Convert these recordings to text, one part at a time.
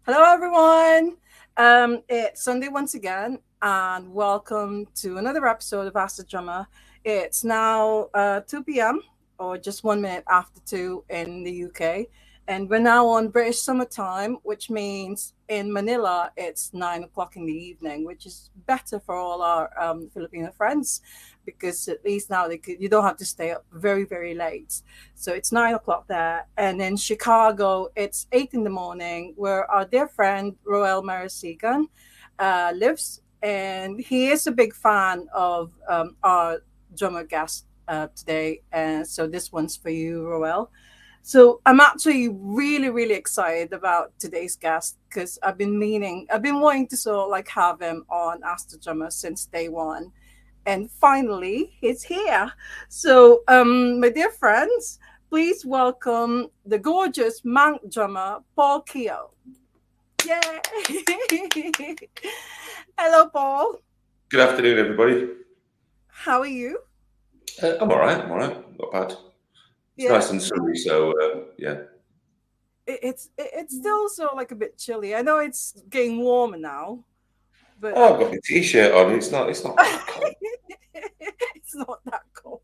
Hello, everyone. It's Sunday once again, and welcome to another episode of Ask the Drummer. It's now 2 p.m. or just 1 minute after 2 in the UK, and we're now on British summertime, which means in Manila it's 9 o'clock in the evening, which is better for all our Filipino friends because at least now you don't have to stay up very, very late. So it's 9 o'clock there. And in Chicago, it's 8 in the morning, where our dear friend Roel Marasigan lives. And he is a big fan of our drummer guest today. And so this one's for you, Roel. So I'm actually really, really excited about today's guest because I've been wanting to sort of like have him on Ask the Drummer since day one. And finally, he's here. So, my dear friends, please welcome the gorgeous monk drummer, Paul Kehoe. Yay! Hello, Paul. Good afternoon, everybody. How are you? I'm all right. I'm all right. Not bad. It's Yeah, nice and sunny, so yeah. it's still sort of like a bit chilly. I know it's getting warmer now, but Oh, I've got my t-shirt on. It's not that cold. it's not that cold.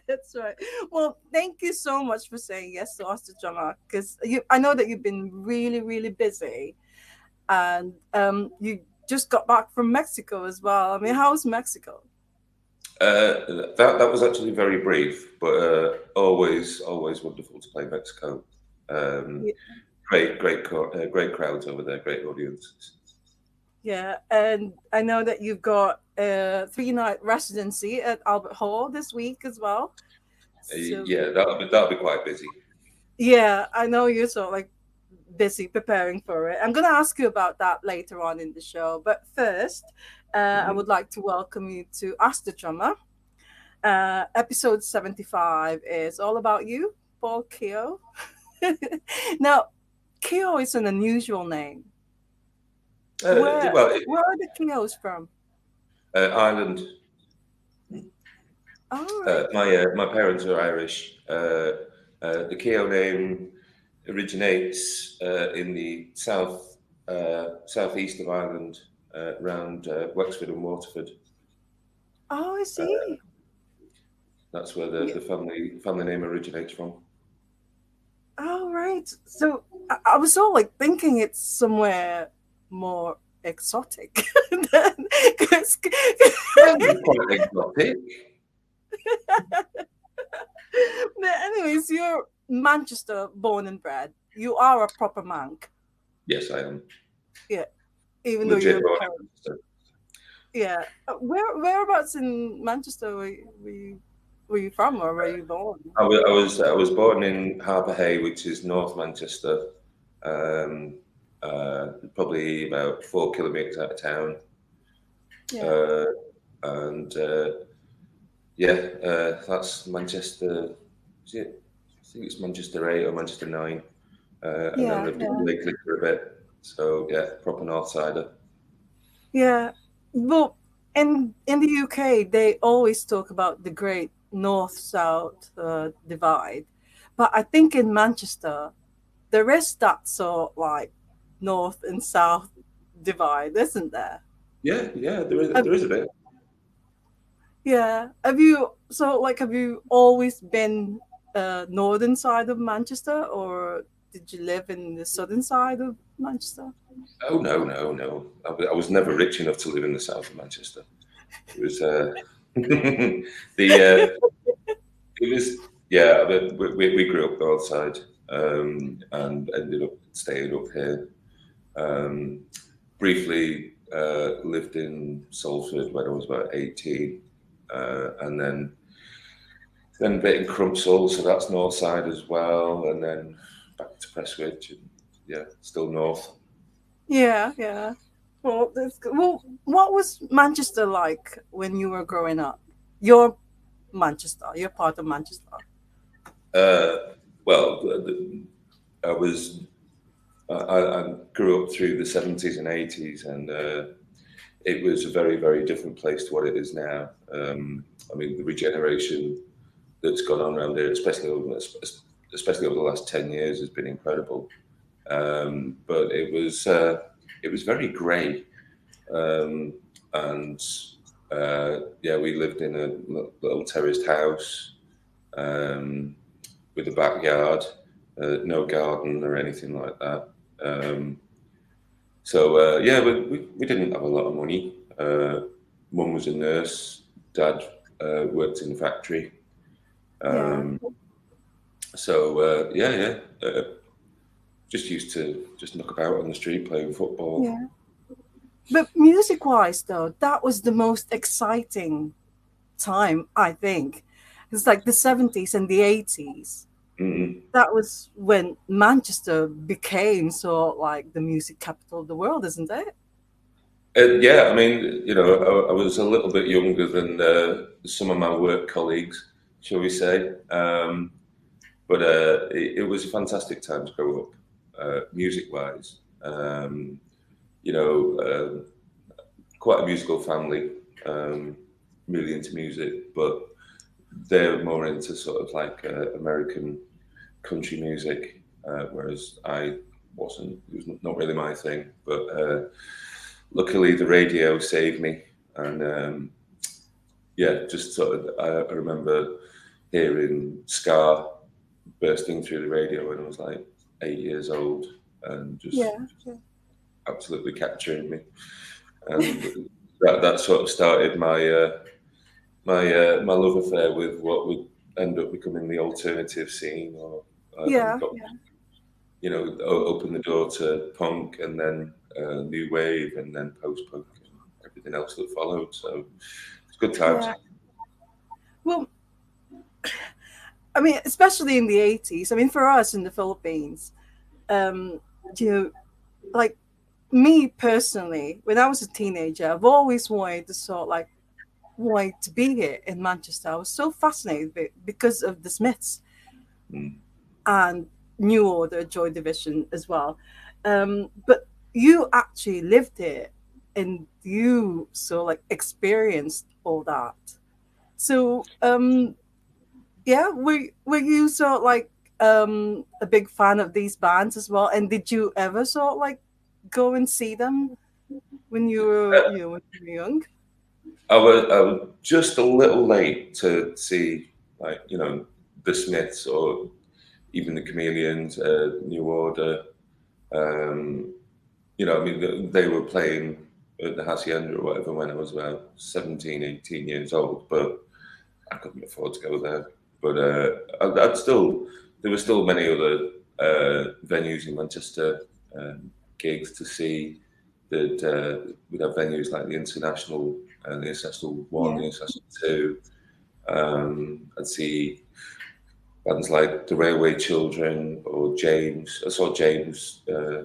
That's right. Well, thank you so much for saying yes to us, the drummer, because I know that you've been really, really busy, and you just got back from Mexico as well. I mean, how's Mexico? That was actually very brief, but always wonderful to play Mexico. Um, Y- great crowds over there. Great audience. Yeah, and I know that you've got a 3 night residency at Albert Hall this week as well. So Yeah, that'll be quite busy. yeah, I know you're sort of like busy preparing for it. I'm going to ask you about that later on in the show. But first, I Mhm. would like to welcome you to Ask the Drummer. Episode 75 is all about you, Paul Kehoe. Now, Kehoe is an unusual name. Where Well, where are the Kehoes from? Ireland. All right. My parents are Irish. The Kehoe name originates in the southeast of Ireland, around Wexford and Waterford. Oh, I see. That's where Yeah. the family name originates from. All right. So I was all like thinking it's somewhere more exotic. than, 'cause- Yeah, it's quite exotic. but anyways, you're Manchester born and bred. You are a proper monk. Yes, I am Yeah. Even though legit you're born Poland. in Manchester. Yeah. Whereabouts in Manchester were you from or were you born? I was born in Harbour Hay, which is North Manchester, um, probably about 4 kilometres out of town. Yeah. Uh, and Yeah, that's Manchester. Is it? I think it's Manchester 8 or Manchester 9. And then Yeah. lived in Yeah. Blakely for a bit. So yeah, proper North Sider. Yeah. Well, in the UK, they always talk about the great north-south divide, but I think in Manchester there is that sort of like north and south divide, isn't there? Yeah, yeah, Have, there is a bit. yeah. Have you always been northern side of Manchester, or did you live in the southern side of Manchester? Oh no, no, no. I was never rich enough to live in the south of Manchester. It was the it was yeah. We grew up north side and ended up staying up here. Um, Briefly lived in Salford when I was about 18, and then a bit in Crumpsall, so that's north side as well, and then back to Prestwich, and yeah, still north. Yeah, yeah. Well, that's good. Well, what was Manchester like when you were growing up? You're Manchester. You're part of Manchester. Uh, well, I was I grew up through the 70s and 80s, and it was a very different place to what it is now. I mean, the regeneration that's gone on around here, especially over the last 10 years, has been incredible. But it was very grey, um, and yeah, we lived in a little terraced house um, with a backyard, no garden or anything like that. Um, yeah, we didn't have a lot of money. Mum was a nurse. Dad worked in a factory. Yeah. Um, yeah, yeah. Just used to just knock about on the street playing football. Yeah. But music wise, though, that was the most exciting time, I think. It's like the 70s and the 80s. Mm. That was when Manchester became sort of like the music capital of the world, isn't it? Yeah, I mean, I was a little bit younger than some of my work colleagues, shall we say. But it was a fantastic time to grow up, music-wise. You know, quite a musical family, really into music, but they're more into sort of like American country music, whereas I wasn't. It was not really my thing. But luckily, the radio saved me, and yeah, just sort of. I remember hearing ska bursting through the radio when I was like 8 years old, and just Yeah. absolutely capturing me. And that sort of started my love affair with what would end up becoming the alternative scene, or and Yeah. got opened the door to punk, and then new wave, and then post punk, and everything else that followed. So it's good times. Yeah. Well, I mean, especially in the 80s. I mean, for us in the Philippines, um, you know, like me personally, when I was a teenager, I've always wanted to sort of like wanted to be here in Manchester. I was so fascinated because of the Smiths Mm. and New Order, Joy Division as well. But you actually lived here and you so like experienced all that. So yeah, were you sort of like a big fan of these bands as well? And did you ever sort of like go and see them when you were when you were young? I was just a little late to see, like, the Smiths, or even the Chameleons, New Order. Um, I mean, they were playing at the Hacienda or whatever when I was about 17, 18 years old, but I couldn't afford to go there. But I'd still, there were still many other venues in Manchester, um, gigs to see. That we'd have venues like the International, the Ancestral One, Yeah, the Ancestral Two. I'd see bands like the Railway Children or James. I saw James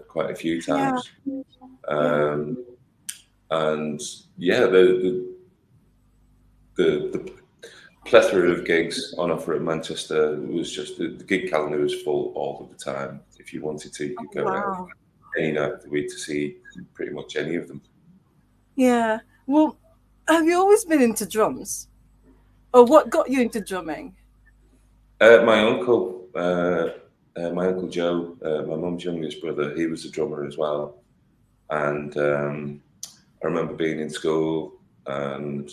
quite a few yeah, times, yeah, um, and yeah, the plethora of gigs on offer at Manchester was just the gig calendar was full all of the time. If you wanted to, you could go out wow, any night of the week to see pretty much any of them. yeah. Well, have you always been into drums, or what got you into drumming? My uncle, my uncle Joe, my mum's youngest brother, he was a drummer as well, and I remember being in school and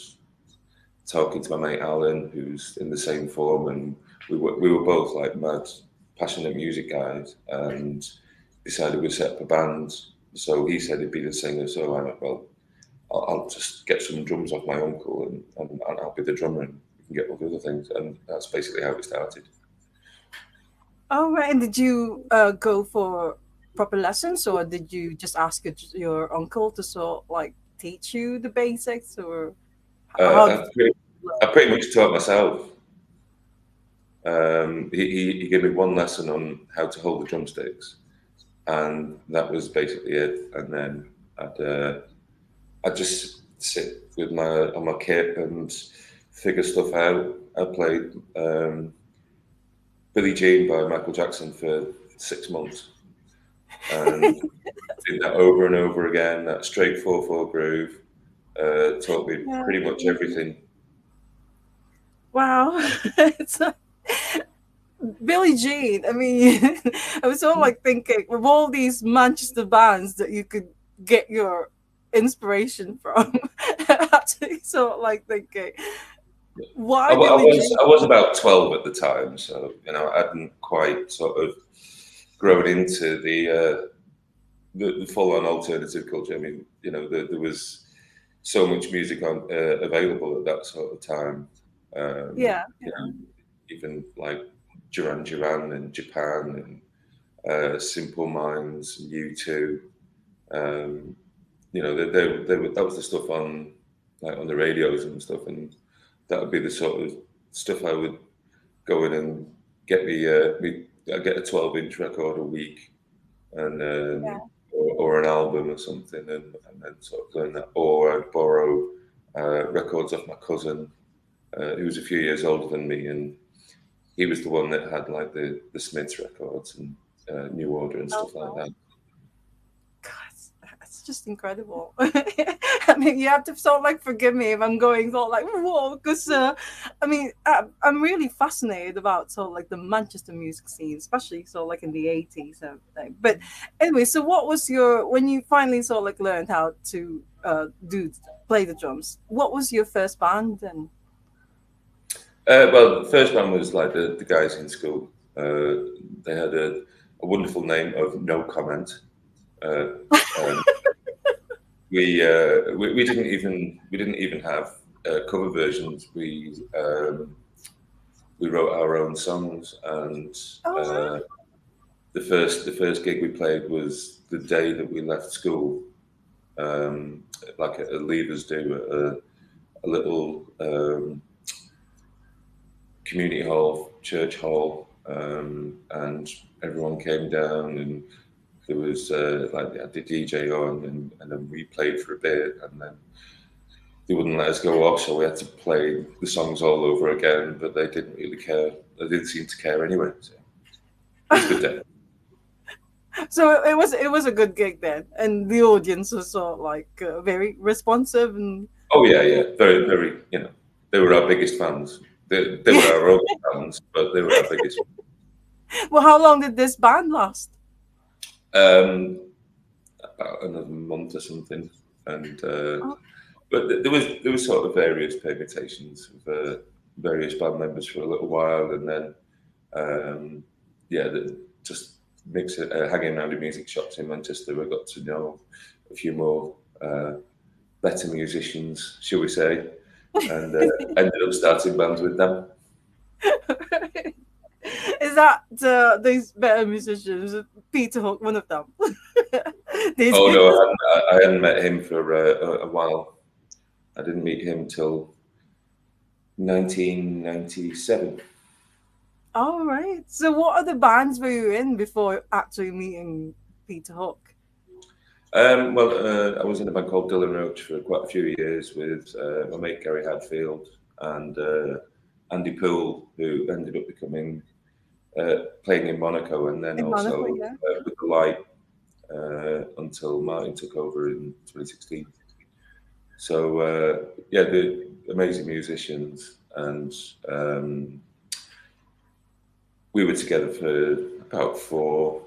talking to my mate Alan, who's in the same form, and we were both like mad, passionate music guys, and decided we'd set up a band. So he said he'd be the singer, so I went, well, I'll just get some drums off my uncle, and I'll be the drummer, and we can get all the other things, and that's basically how it started. Oh, right. And did you go for proper lessons, or did you just ask your uncle to sort of like teach you the basics, or how Uh, did I, you pretty, I learn? pretty much taught myself. He gave me one lesson on how to hold the drumsticks, and that was basically it. And then I'd just sit with my on my kit and figure stuff out. I played Billie Jean by Michael Jackson for 6 months, and did that over and over again. That straight 4/4 groove taught me Yeah. pretty much everything. Wow. It's Billie Jean. I mean, I was sort of like thinking with all these Manchester bands that you could get your inspiration from. Actually, sort of like thinking, why Billie Jean? I was about 12 at the time, so I hadn't quite sort of grown into the full on alternative culture. I mean, there was so much music on available at that sort of time. Yeah, Even like Duran Duran in Japan and Simple Minds and U2. Um, that was the stuff on like on the radios and stuff, and that would be the sort of stuff I would go in and get I get a 12-inch record a week, and yeah, or an album or something, and then sort of learn that, or I'd borrow records off my cousin, who was a few years older than me, and he was the one that had like the Smiths records and New Order and oh stuff like wow. that. God, it's just incredible. I mean, you have to sort of like forgive me if I'm going sort of like whoa, because I mean, I'm really fascinated about sort of like the Manchester music scene, especially sort of like in the '80s and everything. But anyway, so what was your when you finally sort of like learned how to play the drums? What was your first band and Well, the first one was like the guys in school. They had a wonderful name of No Comment. Uh, um, we didn't even have cover versions. We wrote our own songs, and oh uh, the first gig we played was the day that we left school, like a leavers do a little community hall, church hall, and everyone came down, and there was like they had the DJ on, and then we played for a bit, and then they wouldn't let us go off, so we had to play the songs all over again. But they didn't really care. They didn't seem to care anyway. So it was a good day. so it was a good gig then, and the audience was sort of like very responsive and Oh yeah, yeah, very, very. They were our biggest fans. They were yeah. our only fans, but they were our biggest. Well, how long did this band last? Um, about another month or something, and Oh, but there was sort of various permutations of various band members for a little while, and then yeah, just hanging around in music shops in Manchester. We got to know a few more better musicians, shall we say, and ended up starting bands with them. is that these better musicians? Peter Hook, one of them. Did Oh you? no, I hadn't met him for a while. I didn't meet him till 1997. All right. So, what other bands were you in before actually meeting Peter Hook? I was in a band called Dylan Roach for quite a few years with my mate Gary Hadfield and Andy Poole, who ended up becoming playing in Monaco, and then In Monaco, also yeah. with the Light until Martin took over in 2016. So yeah, the amazing musicians, and um, we were together for about 4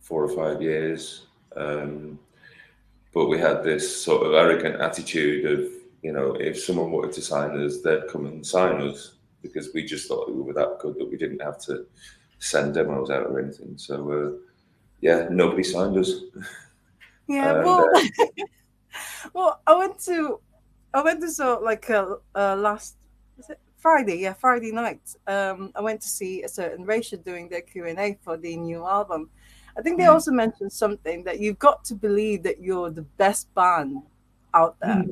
or 5 years. Um, but we had this sort of arrogant attitude of, if someone wanted to sign us, they'd come and sign us because we just thought we were that good that we didn't have to send demos out or anything. So yeah, nobody signed us, Yeah. and Well, well, I went to so like last was it Friday? Yeah, Friday night. I went to see a certain Ratio doing their Q&A for the new album. I think they also mentioned something that you've got to believe that you're the best band out there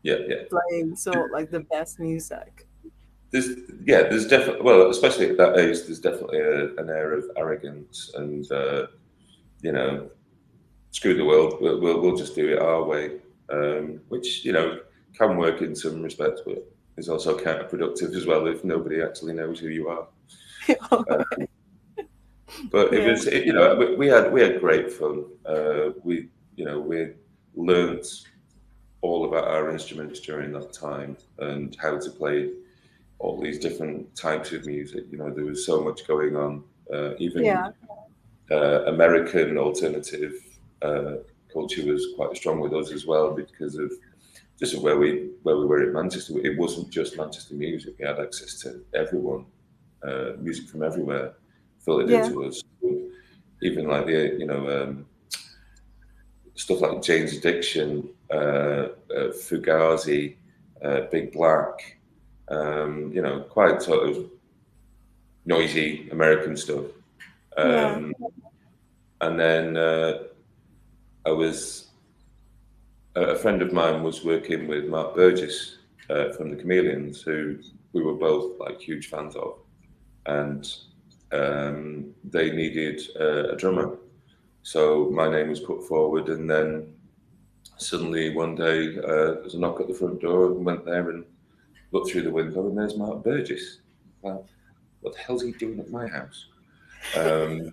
yeah, yeah. playing so like the best music. There's there's definitely, well, especially at that age, there's definitely an air of arrogance and you know, screw the world, we'll just do it our way, which can work in some respects, but is also counterproductive as well if nobody actually knows who you are. But it Yeah, was, we had great fun. We learnt all about our instruments during that time and how to play all these different types of music. You know, there was so much going on. Even Yeah. American alternative uh, culture was quite strong with us as well because of just where we were in Manchester. It wasn't just Manchester music. We had access to everyone, music from everywhere filtered Yeah. into us. Even like the stuff like Jane's Addiction, Fugazi, Big Black, quite sort of noisy American stuff. Yeah. Um, and then I was a friend of mine was working with Mark Burgess from the Chameleons, who we were both like huge fans of, and they needed a drummer. So my name was put forward, and then suddenly one day there was a knock at the front door, and went there and looked through the window, and there's Mark Burgess. Like, what the hell's he doing at my house? Um,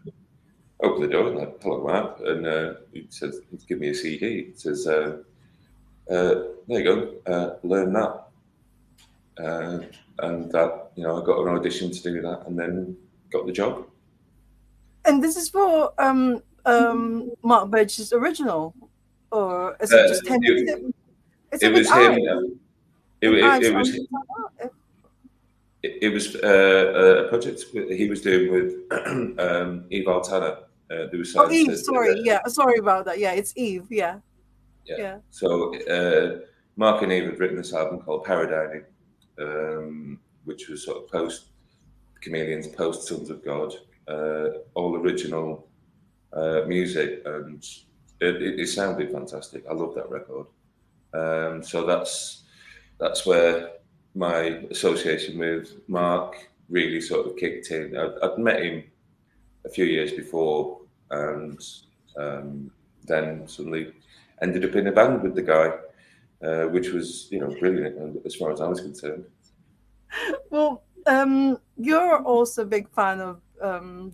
Open the door and like, hello, Mark, and he says, give me a CD. He says, there you go, learn that. Uh, and that, I got an audition to do that, and then got the job. And this is for Mark Burgess' original, or is it Uh, just him? it, Is it it with was him. Ives It, and it, Ives it on was guitar? it was a project he was doing with Eve Altana. They were Oh, signed Eve. to Sorry. Yeah. Sorry about that. Yeah, it's Eve. Yeah. yeah. Yeah. So Mark and Eve had written this album called Paradigm, which was sort of post Chameleons, post Sons of God, all original music, and it sounded fantastic. I love that record. So that's where my association with Mark really sort of kicked in. I'd met him a few years before, and um, then suddenly ended up in a band with the guy, which was brilliant as far as I was concerned. Well, you're also a big fan of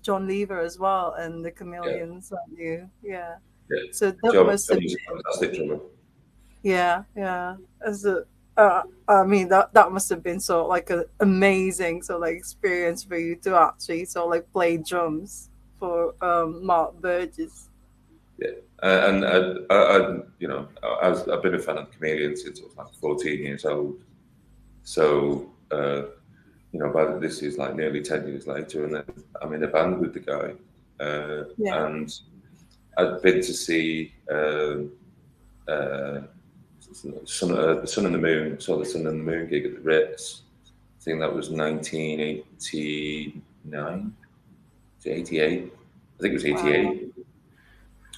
John Lever as well and the Yeah, Chameleons, aren't you? Yeah. yeah. So that must John have was a been, fantastic drummer. yeah, yeah. As a, I mean that must have been sort of like an amazing sort of like experience for you to actually sort of like play drums for Mark Burgess. Yeah, I've been a fan of the Chameleons since I was like 14 years old. So but this is like nearly 10 years later, and then I'm in a band with the guy, Yeah, and I'd been to see uh, the Sun and the Moon. Saw the Sun and the Moon gig at the Ritz. I think that was 1989, 88. I think it was wow. 88.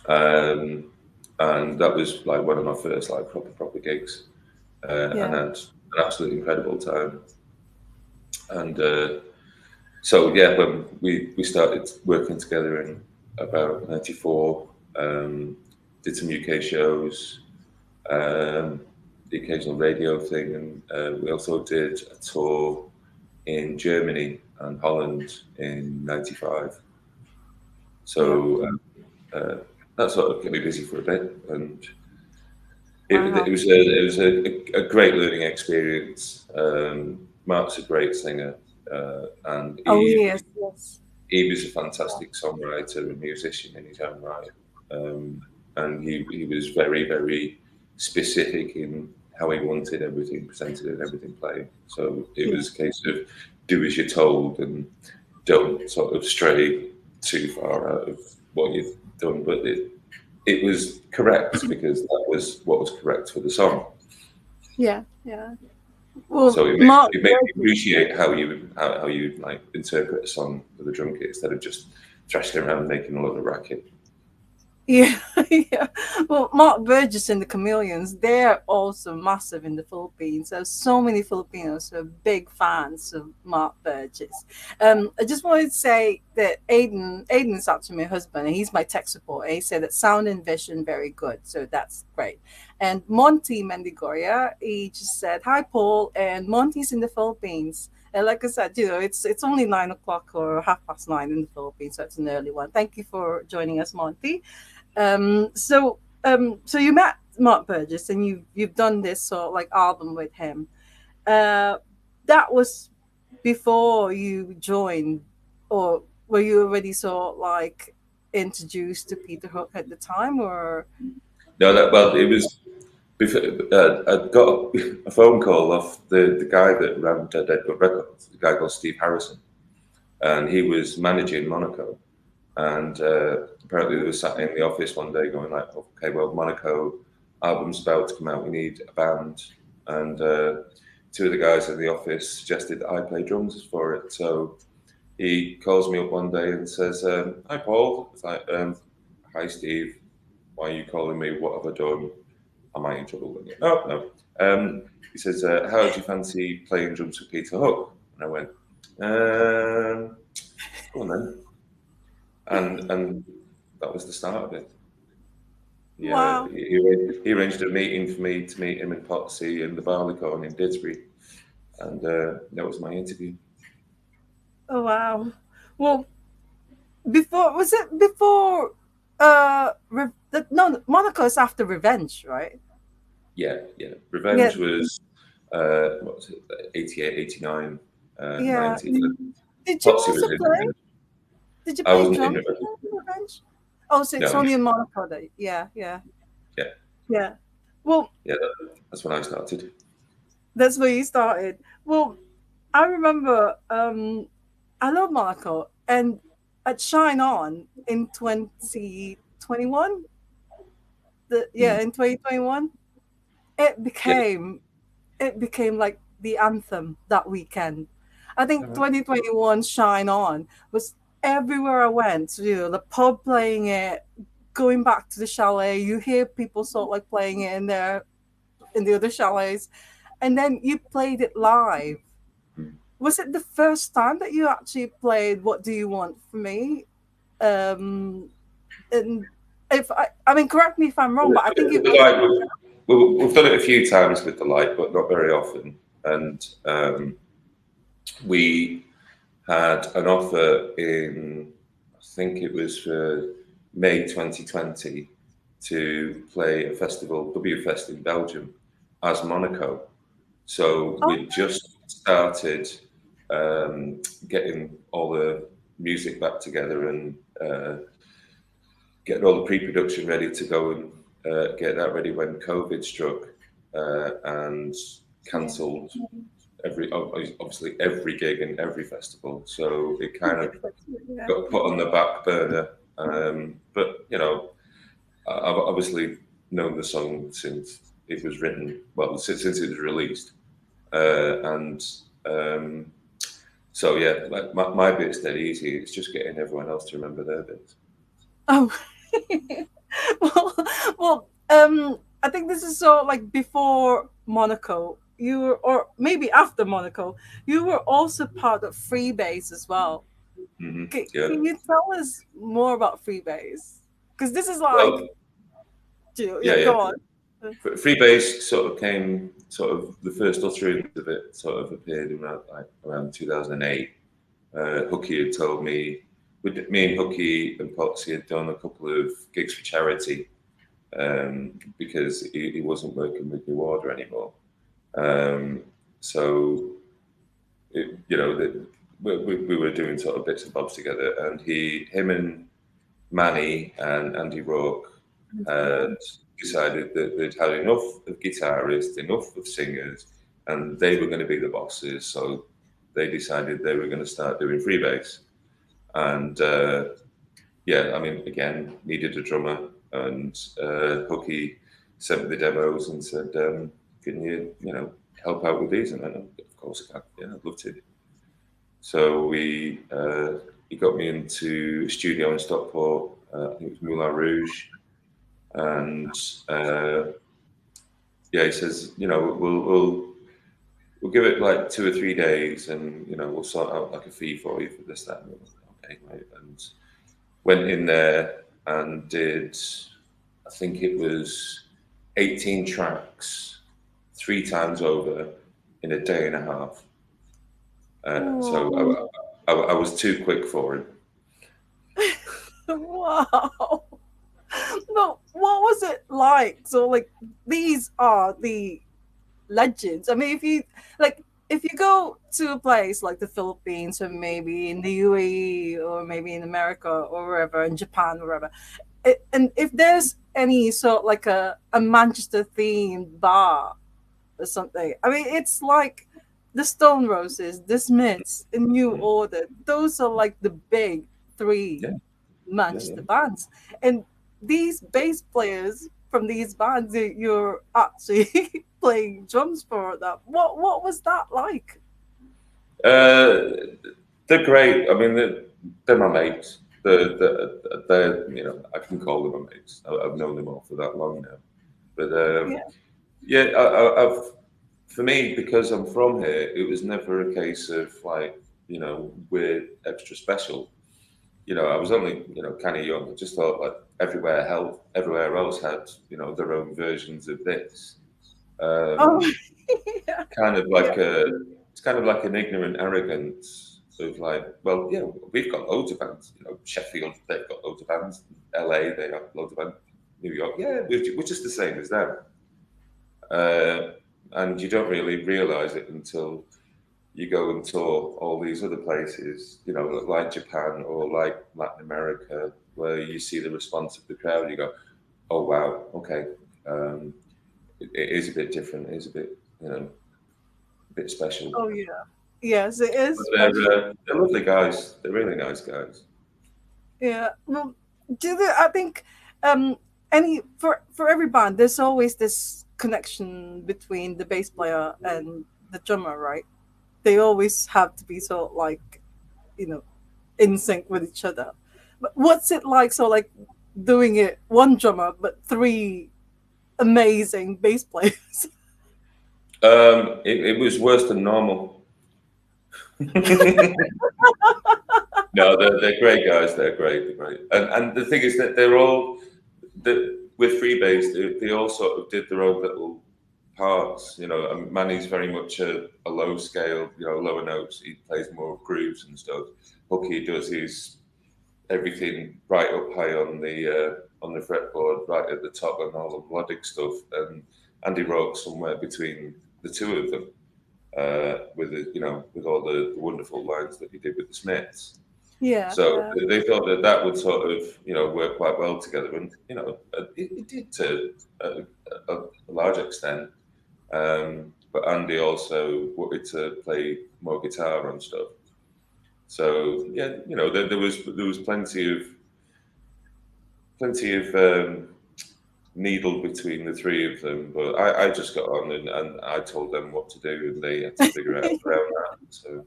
Um, and that was like one of my first like proper gigs, and Yeah, had an absolutely incredible time. And so yeah, when we started working together in about '94, did some UK shows, um, the occasional radio thing, and we also did a tour in Germany and Holland in '95. yeah. So uh, that sort of kept me busy for a bit, and it Wow. was a great learning experience. Mark's a great singer, and Oh Eve yes, yes. He was a fantastic songwriter and musician in his own right, and he was very very specific in how he wanted everything presented and everything played. So it Yeah, was a case of do as you're told and don't sort of stray too far out of what you've done. But it was correct because that was what was correct for the song. yeah, yeah. Well, So Mark it made me Burgess. appreciate how you like interpret a song with a drum kit instead of just thrashing around making a lot of racket. Yeah, yeah. Well, Mark Burgess and the Chameleons, they're also massive in the Philippines. There's so many Filipinos who are big fans of Mark Burgess. I just wanted to say that Aiden's actually my husband, and he's my tech support. And he said that sound and vision very good, so that's great. And Monty Mendigoria, he just said, "Hi, Paul," and Monty's in the Philippines. And like I said, it's only 9 o'clock or 9:30 in the Philippines, so it's an early one. Thank you for joining us, Monty. So you met Mark Burgess and you've done this sort of like album with him. Uh, that was before you joined, or were you already sort of like introduced to Peter Hook at the time, or No, that well, it was before, I got a phone call off the guy that ran Dead Gut Records, the guy called Steve Harrison, and he was managing Monaco. And apparently, they were sat in the office one day going like, "Okay, well, Monaco album's about to come out. We need a band." And two of the guys in the office suggested that I play drums for it. So he calls me up one day and says, "Hi, Paul." It's like, "Hi, Steve. Why are you calling me? What have I done? Am I in trouble?" And, "Oh, no." He says, "How do you fancy playing drums for Peter Hook?" And I went, "Go on then." And that was the start of it. Yeah, wow, he arranged a meeting for me to meet him in Potsy in the Barleycorn in Didsbury, and that was my interview. oh wow. Well, before was it before? No, Monaco is after Revenge, right? Yeah, yeah. Yeah, Revenge was what was it, 88, 89, yeah. 90. Did you Potsy also was in play? Revenge. Did you I play wasn't in drums Revenge. in Revenge? Oh, so it's No, only in Monaco that. Yeah, yeah, yeah, yeah. Well, yeah. That's when I started. that's where you started. Well, I remember I love Monaco, and at Shine On in 2021, Mm. in 2021, it Yeah. became it became like the anthem that weekend. I All think right. 2021 Shine On was everywhere I went, the pub playing it, going back to the chalet, you hear people sort of like playing it in there in the other chalets, and then you played it live. Mm. Was it the first time that you actually played What Do You Want From Me? Um, and if I mean, correct me if I'm wrong, but I think it The was. light, we've done it a few times with the light, but not very often. And we had an offer in, I think it was for May 2020, to play a festival, W Fest in Belgium, as Monaco. So Oh, we just started um, getting all the music back together and getting all the pre-production ready to go and get that ready when COVID struck and yeah. cancelled obviously every gig and every festival. So it kind of Yeah. got put on the back burner. But you know, I've obviously known the song since it was written. Well, since it was released, and um, so yeah, like my bit's dead easy. It's just getting everyone else to remember their bits. Oh, well, I think this is so like before Monaco. You were, or maybe after Monaco, you were also part of Freebase as well. Yeah. Can you tell us more about Freebase? Because this is like, Well, yeah, yeah, yeah. go on. Freebase sort of came, sort of the first utterance of it sort of appeared around 2008. Hooky had told me, me and Hooky and Potsy had done a couple of gigs for charity because he wasn't working with New Order anymore. Um, so, you know, we were doing sort of bits and bobs together, and him and Manny and Andy Rourke had decided that they'd had enough of guitarists, enough of singers, and they were going to be the bosses. So they decided they were going to start doing freebase. And yeah, I mean, again, needed a drummer, and Hooky sent me the demos and said, "Can you know, help out with these?" And I went, "Of course I can. Yeah, I'd love to." So he got me into a studio in Stockport. I think it was Moulin Rouge, and uh, yeah, he says, you know, we'll give it like 2 or 3 days, and you know, we'll sort out like a fee for you for this, that, and the other. Okay, mate. And went in there and did, I think it was 18 tracks, 3 times over in a day and a half. So Wow. I was too quick for him. Wow. No, what was it like? So, like, these are the legends. I mean, if you like, if you go to a place like the Philippines or maybe in the UAE or maybe in America or wherever, in Japan, wherever, and if there's any sort of like a Manchester themed bar or something, I mean, it's like the Stone Roses, the Smiths, the New Mm. Order. Those are like the big three Yeah, yeah, Manchester yeah. bands, and these bass players from these bands, you're actually playing drums for that. What was that like? Uh, they're great. I mean, they're my mates. They're, I can call them my mates. I've known them all for that long now. But Yeah. yeah, I've for me, because I'm from here, it was never a case of like, we're extra special. I was only, kind of young. I just thought like everywhere else had, their own versions of this. Oh, Um, yeah. kind of Yeah. like it's kind of like an ignorant arrogance of like, well, yeah, we've got loads of bands. Sheffield, they've got loads of bands. LA, they have loads of bands. New York, yeah, we're just the same as them. Uh, and you don't really realize it until you go and tour all these other places, like Japan or like Latin America, where you see the response of the crowd. You go, oh wow, okay, um, it is a bit different. It is a bit special. Oh, yeah. Yes, it is But special. they're lovely guys. They're really nice guys. Yeah. Well, I think um any for every band, there's always this connection between the bass player and the drummer, right? They always have to be sort of like, you know, in sync with each other. But what's it like? So like doing it one drummer, but three amazing bass players. It was worse than normal. No, they're great guys. They're great. They're great. And the thing is that they're all with Freebase. They all sort of did their own little parts. And Manny's very much a low scale, lower notes. He plays more grooves and stuff. Hooky does his everything right up high on the fretboard, right at the top, and all the melodic stuff. And Andy wrote somewhere between the two of them, with all the wonderful lines that he did with the Smiths. Yeah, So yeah. they thought that that would sort of, work quite well together, and it did to a large extent. But Andy also wanted to play more guitar and stuff. So yeah, there was plenty of needle between the three of them. But I just got on and I told them what to do, and they had to figure out around that. So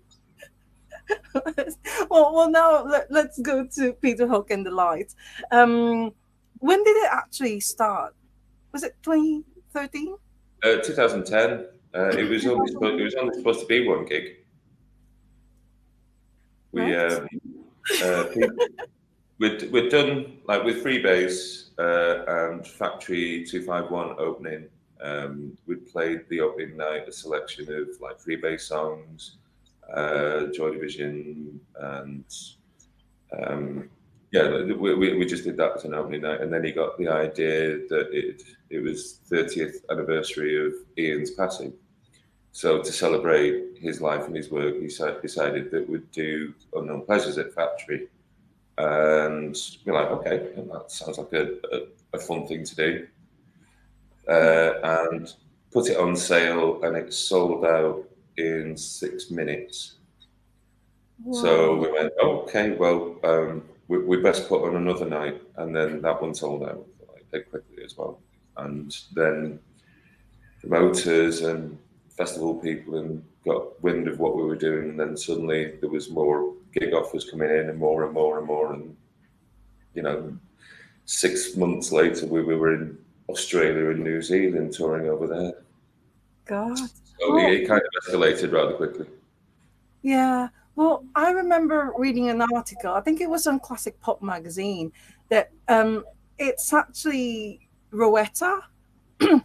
Well, now let's go to Peter Hook and the Lights. Um, when did it actually start? Was it 2013? 2010. It was only supposed to be one gig. We Right? uh, we'd done like with Freebase and Factory 251 opening. We'd played the opening night a selection of like Freebase songs, Joy Division, and um, yeah, we just did that as an opening night. And then he got the idea that it was 30th anniversary of Ian's passing. So to celebrate his life and his work, he decided that we'd do Unknown Pleasures at Factory. And we're like, okay, that sounds like a fun thing to do. Yeah. And put it on sale, and it sold out in 6 minutes. So Wow. we went, okay, well, we best put on another night, and then that one sold out like dead quickly as well. And then promoters and festival people and got wind of what we were doing, and then suddenly there was more gig offers coming in, and more and more and more, and you know, 6 months later we were in Australia and New Zealand touring over there. God. So Well, it kind of escalated rather quickly. yeah. Well, I remember reading an article. I think it was on Classic Pop magazine that it's actually Rowetta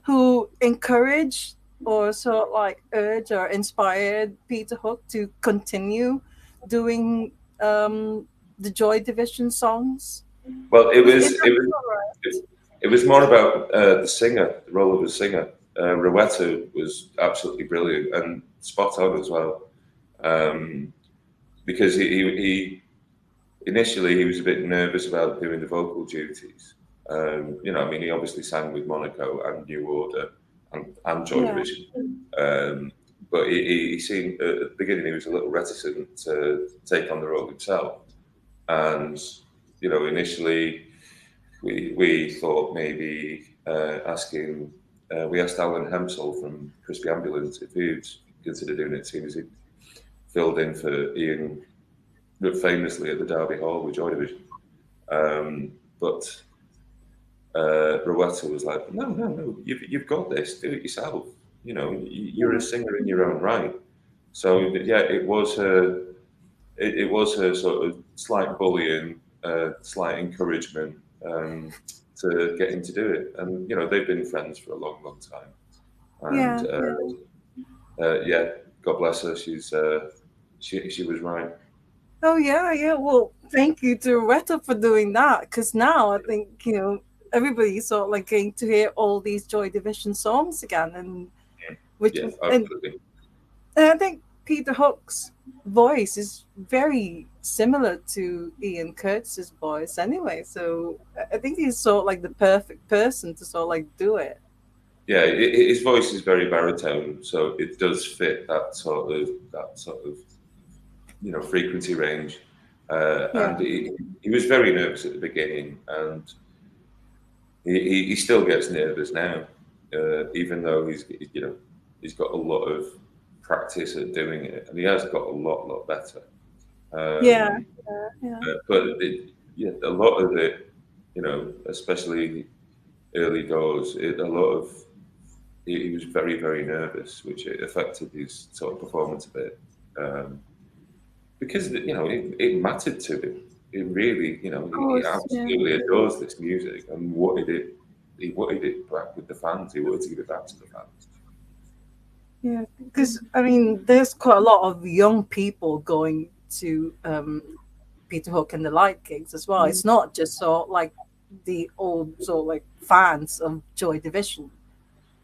who encouraged or sort of like urged or inspired Peter Hook to continue doing um, the Joy Division songs. Well, Is that it, correct? it was more about the singer, the role of a singer. Rowetta was absolutely brilliant and spot on as well. Um, because he initially he was a bit nervous about doing the vocal duties. I mean, he obviously sang with Monaco and New Order and Joy Yeah. Division. Um, but he seemed at the beginning he was a little reticent to take on the role himself. And initially we thought maybe asking. We asked Alan Hempsall from Crispy Ambulance if he'd consider doing it, seeing as he filled in for Ian famously at the Derby Hall with Joy Division. But Rowetta was like, no, no, no, you've got this. Do it yourself. You're a singer in your own right. So yeah, it was her sort of slight bullying, slight encouragement to get him to do it. And they've been friends for a long, long time. And Yeah. Yeah. yeah, God bless her. She was right. Oh yeah, yeah. Well, thank you to Retta for doing that, because now I think everybody's sort of like getting to hear all these Joy Division songs again, and which Yeah, and, absolutely. and I think Peter Hook's voice is very similar to Ian Curtis's voice anyway. So I think he's sort of like the perfect person to sort of like do it. Yeah, his voice is very baritone, so it does fit that sort of frequency range. Yeah, And he was very nervous at the beginning, and he still gets nervous now, even though he's got a lot of practice at doing it, and he has got a lot better. yeah, Um, yeah. but yeah, a lot of it, especially early doors, a lot of he was very nervous, which it affected his sort of performance a bit. Because it mattered to him. It really, Of he course, yeah. absolutely adores this music and wanted it. He wanted it back with the fans. He wanted to give it back to the fans. Yeah, because I mean, there's quite a lot of young people going to Peter Hook and the Light gigs as well. Mm. It's not just sort of like the old sort of like fans of Joy Division.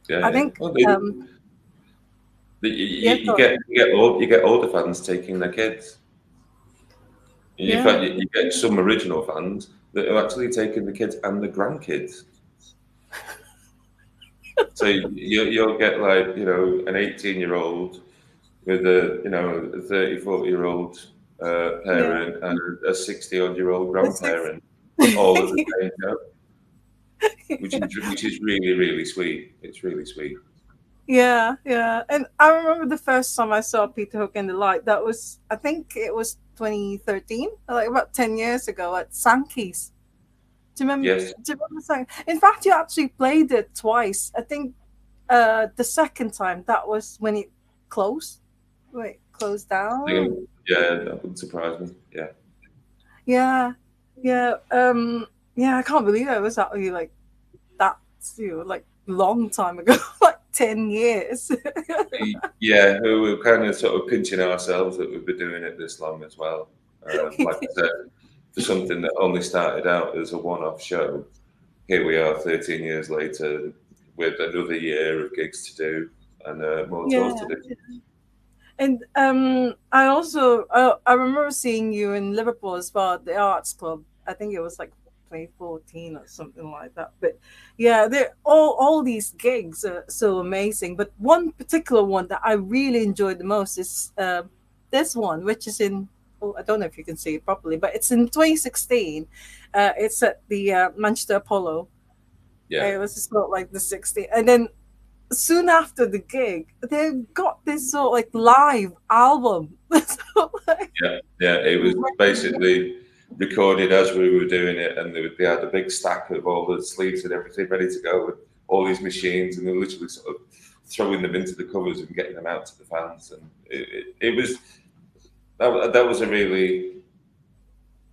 Yeah, I yeah. think, Well, yeah, you get older fans taking their kids. In yeah, fact, you get some original fans that are actually taking the kids and the grandkids. So you'll get like an 18-year-old with a 30, 40-year-old yeah. parent and a 60-odd-year-old It's six. grandparent, all at the same show, which is really really sweet. It's really sweet. Yeah, yeah. And I remember the first time I saw Peter Hook and the Light. That was, I think it was 2013, like about 10 years ago at Sankey's. Do you remember? Yes, Do you remember saying? In fact, you actually played it twice. I think the second time that was when it closed. Wait, closed down. yeah, that wouldn't surprise me. Yeah, Yeah, yeah, yeah. I can't believe it was actually like that. Like long time ago, like 10 years. yeah. We were kind of sort of pinching ourselves that we've been doing it this long as well. Like I said, for something that only started out as a one-off show, here we are 13 years later with another year of gigs to do and more tours Yeah. to do. And I also I remember seeing you in Liverpool as well at the Arts Club. I think it was like 2014 or something like that. But yeah, they all these gigs are so amazing. But one particular one that I really enjoyed the most is this one, which is in, oh, I don't know if you can see it properly, but it's in 2016. It's at the Manchester Apollo. Yeah, It was just not like the 60th, and then soon after the gig, they got this sort of like live album. So, like, yeah, yeah. It was basically recorded as we were doing it, and they had a big stack of all the sleeves and everything ready to go with all these machines, and they were literally sort of throwing them into the covers and getting them out to the fans. And it was that was a really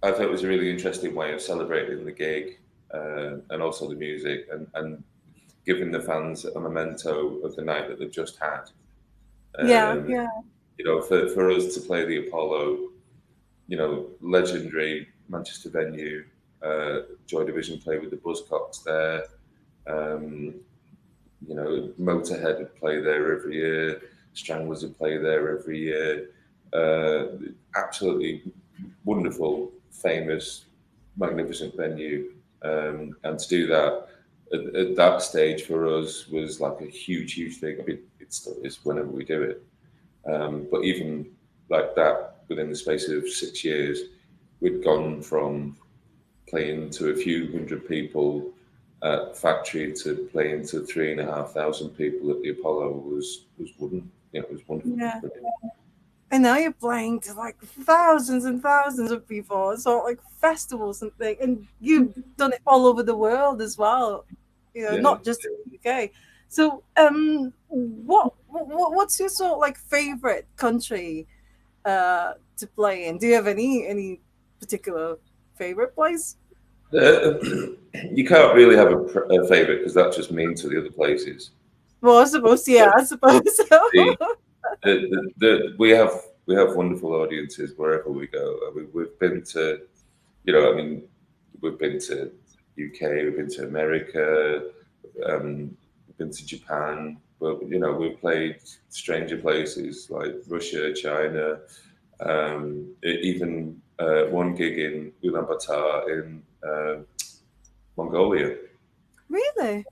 I thought it was a really interesting way of celebrating the gig and also the music and giving the fans a memento of the night that they've just had. yeah, Um, yeah, for us to play the Apollo, legendary Manchester venue, Joy Division play with the Buzzcocks there. Um, Motorhead would play there every year, Stranglers would play there every year. Uh, Absolutely wonderful, famous, magnificent venue, and to do that at that stage for us was like a huge, huge thing. I mean, it still is whenever we do it. But even like that, within the space of 6 years, we'd gone from playing to a few hundred people at factory to playing to 3,500 people at the Apollo was wooden. Yeah, it was wonderful. Yeah. And now you're playing to like thousands and thousands of people. So like festivals and things, and you've done it all over the world as well. Yeah. Not just in the UK. So, what's your sort of like favorite country to play in? Do you have any particular favorite place? Uh, you can't really have a favorite because that's just mean to the other places. Well, I suppose, yeah, I suppose The, so. we have wonderful audiences wherever we go. We've been to, I mean, we've been to UK, we've been to America, we've been to Japan, but we've played stranger places like Russia, China, even one gig in Ulaanbaatar in Mongolia. Really?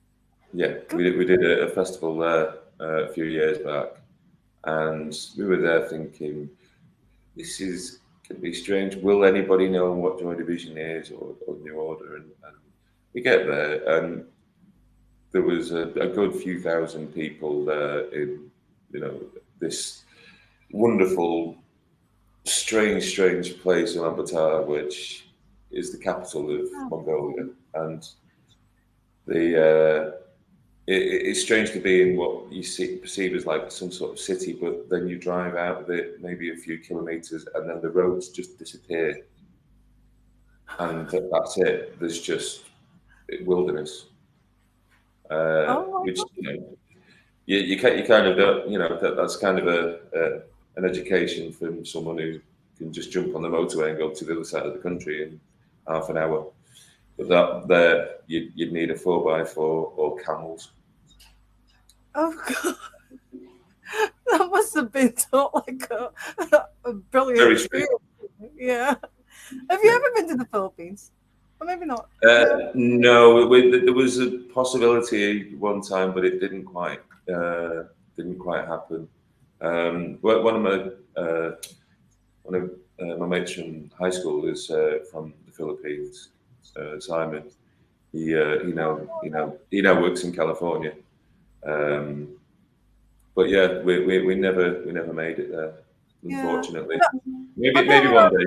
Yeah, Good. we did a festival there a few years back, and we were there thinking, this is going to be strange. Will anybody know what Joy Division is or New Order? And we get there, and there was a good few thousand people there in, you know, this wonderful, strange place in Ulaanbaatar, which is the capital of Mongolia, and the it's strange to be in what you perceive as like some sort of city, but then you drive out of it maybe a few kilometers, and then the roads just disappear, and that's it. There's just wilderness, Oh which my you kind of don't, that's kind of a an education from someone who can just jump on the motorway and go to the other side of the country in half an hour. But that there, you'd need a 4x4 or camels. God. Oh God. That must have been so like a brilliant Very strange. experience. Yeah. Have you Yeah. ever been to the Philippines? Or maybe not. No. No, there was a possibility one time, but it didn't quite happen. One of my mates from high school is from the Philippines. Simon. He now works in California. Um, but yeah, we never made it there, Yeah. unfortunately. I Maybe know. one day.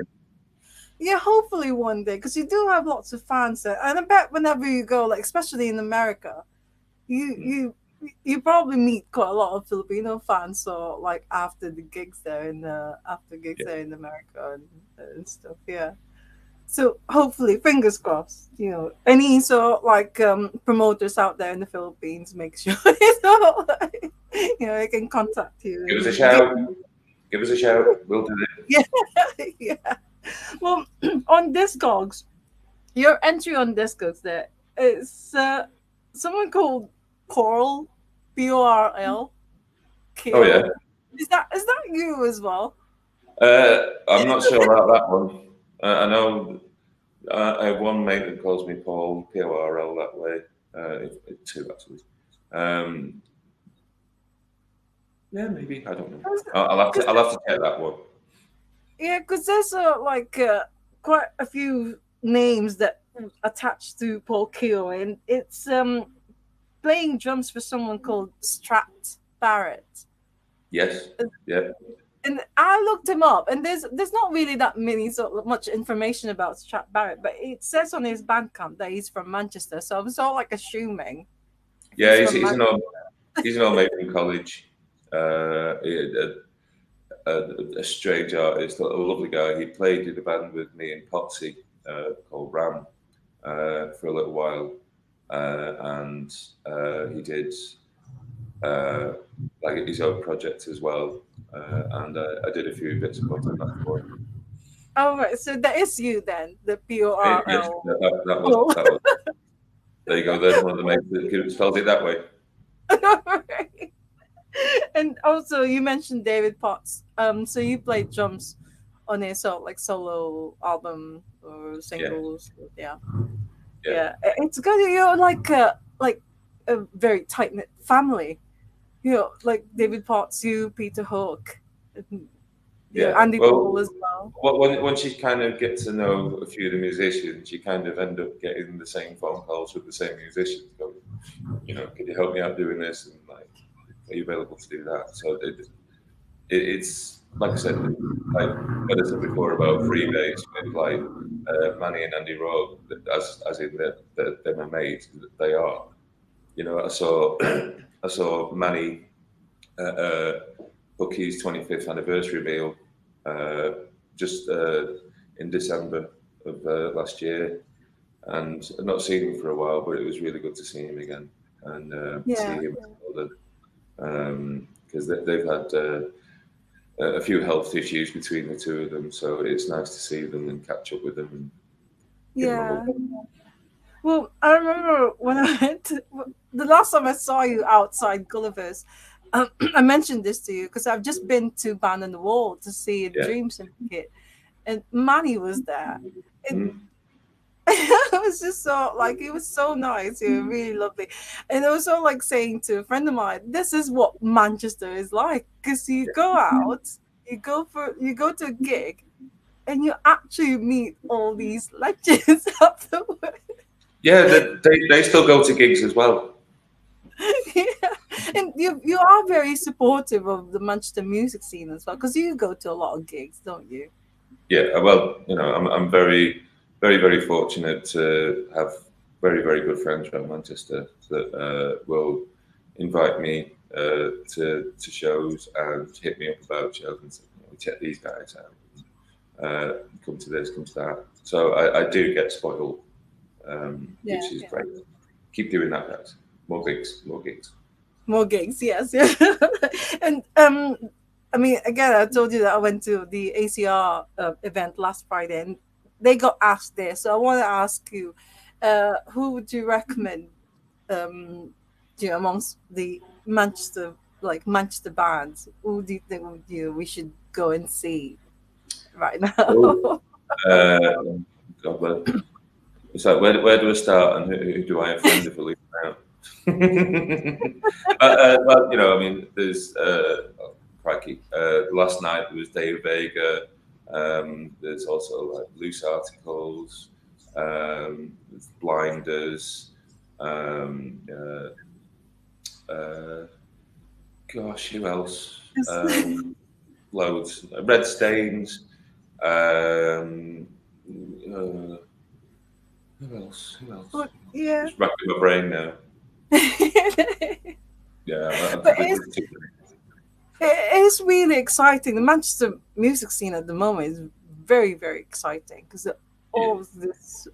Yeah, hopefully one day, because you do have lots of fans there, and I bet whenever you go, like especially in America, you Mm. you you probably meet quite a lot of Filipino fans. So like after the gigs there in Yeah. America and stuff. Yeah. So hopefully, fingers crossed. Any sort of like promoters out there in the Philippines, make sure like, they can contact you Give us a and get shout. Give us a shout. We'll do it. yeah, yeah. Well, on Discogs, your entry on Discogs there is someone called Coral, Porl, Oh yeah. Kehoe. Is that you as well? I'm not sure about that one. I know I have one mate that calls me Paul, Porl that way. Two actually. Um, yeah, maybe I don't know. I'll have to check that one. Yeah, because there's like quite a few names that attach to Paul Kehoe, and it's playing drums for someone called Strat Barrett. Yes. Yeah. And I looked him up, and there's not really that many sort of much information about Strat Barrett, but it says on his Bandcamp that he's from Manchester, so I'm sort of like assuming if Yeah. he's He's, from he's Manchester. an old he's an old mate from college. A strange artist, a lovely guy. He played in a band with me in Potsy called Ram for a little while, and he did uh, like his own project as well. And I did a few bits of content that for him. Oh, right, so that is you then, the Porl. Yes, that was Oh, that was. There you go. There's one of the mates that spells it that way. And also, you mentioned David Potts. So you played drums on a like solo album or Yeah, singles. Yeah, yeah, yeah. It's good. You're like a very tight knit family. Like David Potts, you, Peter Hook, and, yeah. Andy Paul Well, as well. once you kind of get to know a few of the musicians, you kind of end up getting the same phone calls with the same musicians. Going, could you help me out doing this? And like, are you available to do that? So it's like I said, like what I said before about Freebase with like Manny and Andy Rowe, as in that they're my mates. They are. I saw I saw Manny at Bucky's 25th anniversary meal uh, just in December of last year, and I've not seen him for a while, but it was really good to see him again and see Yeah, him because they've had a few health issues between the two of them, so it's nice to see them and catch up with them and give them a hug. yeah. Well, I remember when I went the last time I saw you outside Gulliver's. I mentioned this to you because I've just been to Band on the Wall to see Yeah. Dream Syndicate, and Manny was there. And Mm. it was just so like it was so nice, really lovely. And I was so like saying to a friend of mine, "This is what Manchester is like." Because you go out, you go to a gig, and you actually meet all these legends afterwards. Yeah, they still go to gigs as well. Yeah. And you are very supportive of the Manchester music scene as well, because you go to a lot of gigs, don't you? Yeah, well, I'm very, very fortunate to have very, very good friends around Manchester that will invite me to shows and hit me up about shows and say, check these guys out. Come to this, come to that. So I do get spoiled, Yeah, which is yeah. great. Keep doing that, guys. More gigs, more gigs. More gigs, yes, yeah. And I mean, again, I told you that I went to the ACR event last Friday, and they got asked there. So I want to ask you, who would you recommend, um, amongst the Manchester bands? Who do you think we should go and see right Oh, now? God, it's like where do I start and who do I offend if I leave out? Well, I mean, there's oh, crikey. Last night there was Dave Vega. There's also like loose articles. There's blinders. Um, uh, gosh, who else? Loads. Red stains. Um, uh, who else? Who else? But yeah. Just racking my brain now. Yeah, But there's too it is really exciting. The Manchester music scene at the moment is very, very exciting because many. all of these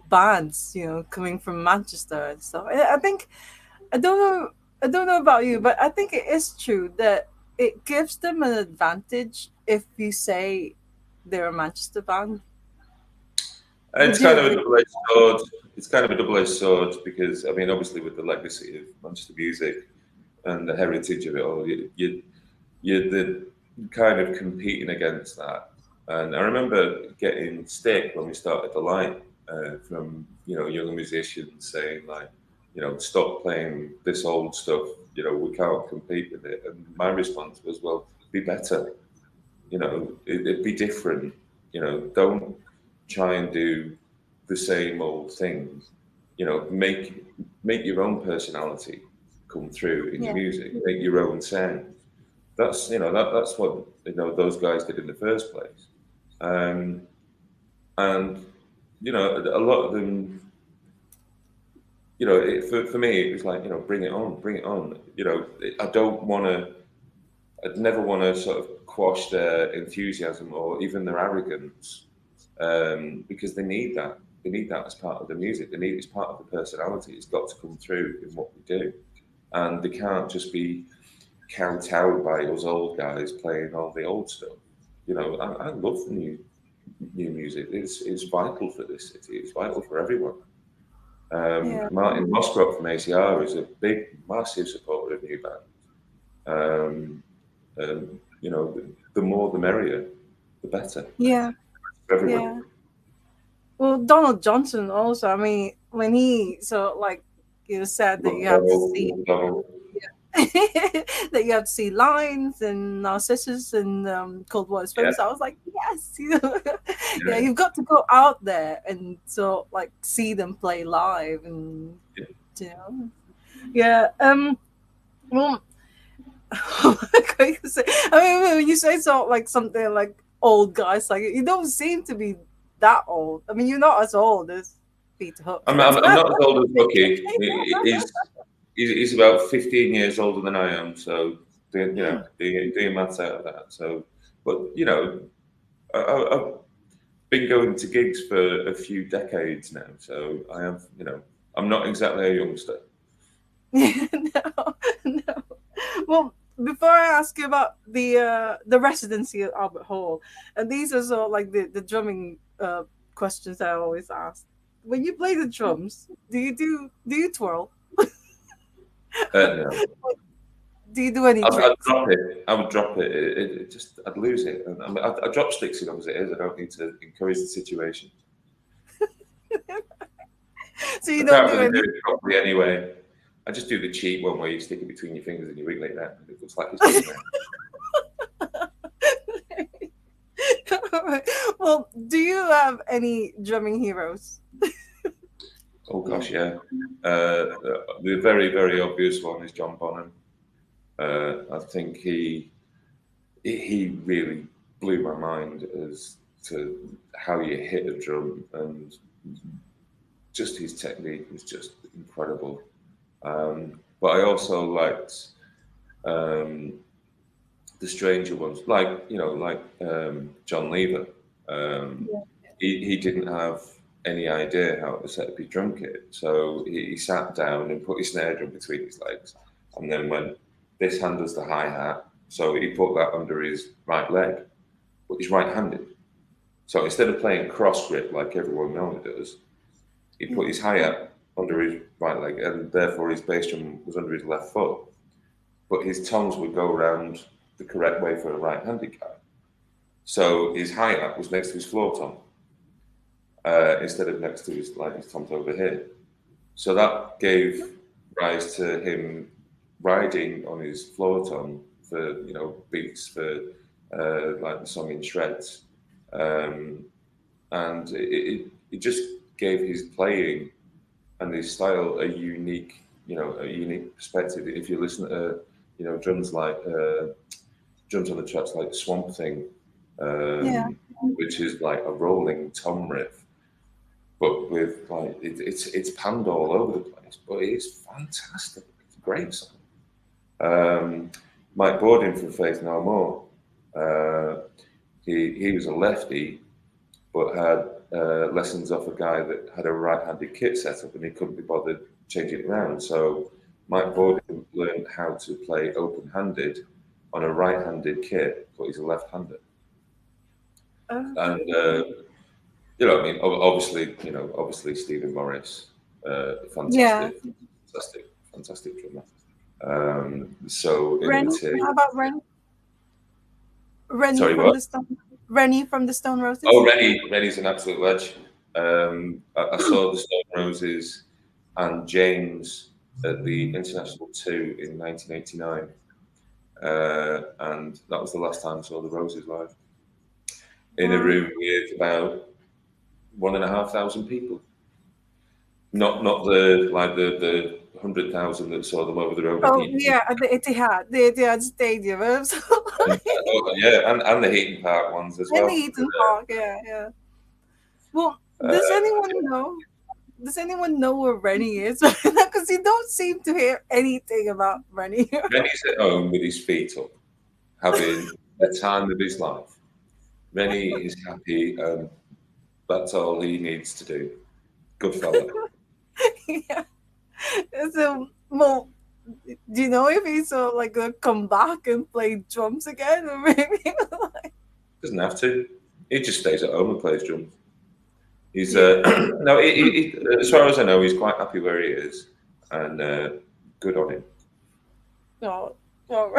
bands, coming from Manchester and stuff. I think I don't know, I don't know about you, but I think it is true that it gives them an advantage if you say they're a Manchester band. It's Would you kind of a agree? double-edged sword. It's kind of a double-edged sword because I mean, obviously, with the legacy of Manchester music and the heritage of it all, you're the kind of competing against that. And I remember getting stick when we started the line from younger musicians saying like, stop playing this old stuff. We can't compete with it. And my response was, well, be better. It'd be different. Don't try and do the same old thing. Make your own personality come through in your Yeah. music. Make your own sound. That's what those guys did in the first place. Um, and a lot of them. For me, it was like bring it on, bring it on. I don't want to. I'd never want to sort of quash their enthusiasm or even their arrogance because they need that. They need that as part of the music. They need it as part of the personality. It's got to come through in what we do, and they can't just be kowtowed by us old guys playing all the old stuff. I love new music. It's vital for this city. It's vital for everyone. Yeah. Martin Moscrop from ACR is a big, massive supporter of new band. Um, the more the merrier, the better Yeah. for everyone. Yeah. Well, Donald Johnson also. I mean, when he like you said that Love you have to Donald, see love Donald. that you have to see lines and Narcissus and Cold War Yeah, Springs. I was like, yes, yeah, yeah, you've got to go out there and like see them play live and yeah. you know, yeah. Well, what can I say? I mean, when you say like something like old guys, like you don't seem to be that old. I mean, you're not as old as Peter Hook, for that I'm matter. not as old as Bucky. He's about 15 years older than I am. So, doing maths out of that. So, but, I've been going to gigs for a few decades now. So I have, I'm not exactly a youngster. No, no. Well, before I ask you about the residency at Albert Hall, and these are sort of like the drumming questions I always ask. When you play the drums, do you twirl? No. Do you do any I'd tricks? drop it. I would drop it. I'd lose it. And I drop sticks enough as it is. I don't need to encourage the situation. So you I don't can't do really do any. it properly anyway. I just do the cheap one where you stick it between your fingers and you wiggle it out. It looks like it's going there. Well, do you have any drumming heroes? Oh gosh, yeah. Uh, the very, very obvious one is John Bonham. I think he really blew my mind as to how you hit a drum, and just his technique was just incredible. But I also liked um, the stranger ones, like John Lever. Um, he didn't have any idea how to set up his drum kit, so he sat down and put his snare drum between his legs, and then went, "This hand does the hi hat," so he put that under his right leg, but he's right-handed. So instead of playing cross grip like everyone normally does, he put his hi hat under his right leg, and therefore his bass drum was under his left foot. But his toms would go around the correct way for a right-handed guy. So his hi hat was next to his floor tom, instead of next to his toms over here. So that gave rise to him riding on his floor tom for beats for like the song in shreds, um, and it just gave his playing and his style a unique perspective. If you listen to drums on the tracks like Swamp Thing, Yeah. which is like a rolling tom riff, but with like it's panned all over the place, but it's fantastic. It's a great song. Um, Mike Bordin from Faith No More, uh, he was a lefty, but had lessons off a guy that had a right-handed kit set up, and he couldn't be bothered changing it around. So Mike Bordin learned how to play open-handed on a right-handed kit, but he's a left-hander. And I mean, Stephen Morris, Yeah. fantastic drummer. So Rennie. imitate. How about Rennie? Rennie Sorry, from what? the Stone. Rennie from the Stone Oh, Roses. Rennie's an absolute ledge. I saw the Stone Roses and James at the International 2 in 1989, and that was the last time I saw the Roses live in a Wow. room with about 1,500 people. Not the 100,000 that saw them over the road in Oh Heaton. yeah, at the Etihad Stadium, And, absolutely. yeah, and the Heaton Park ones as And the well. Eaton Park, yeah, yeah. Well, does Uh, anyone know? Does anyone know where Rennie is? Because you don't seem to hear anything about Rennie. Rennie's at home with his feet up, having the time of his life. Rennie is happy, and that's all he needs to do. Good fella. Yeah. So, well, do you know if he's like gonna come back and play drums again, or maybe? Doesn't have to. He just stays at home and plays drums. He's Yeah. no, as far as I know, he's quite happy where he is, and good on him. No. No.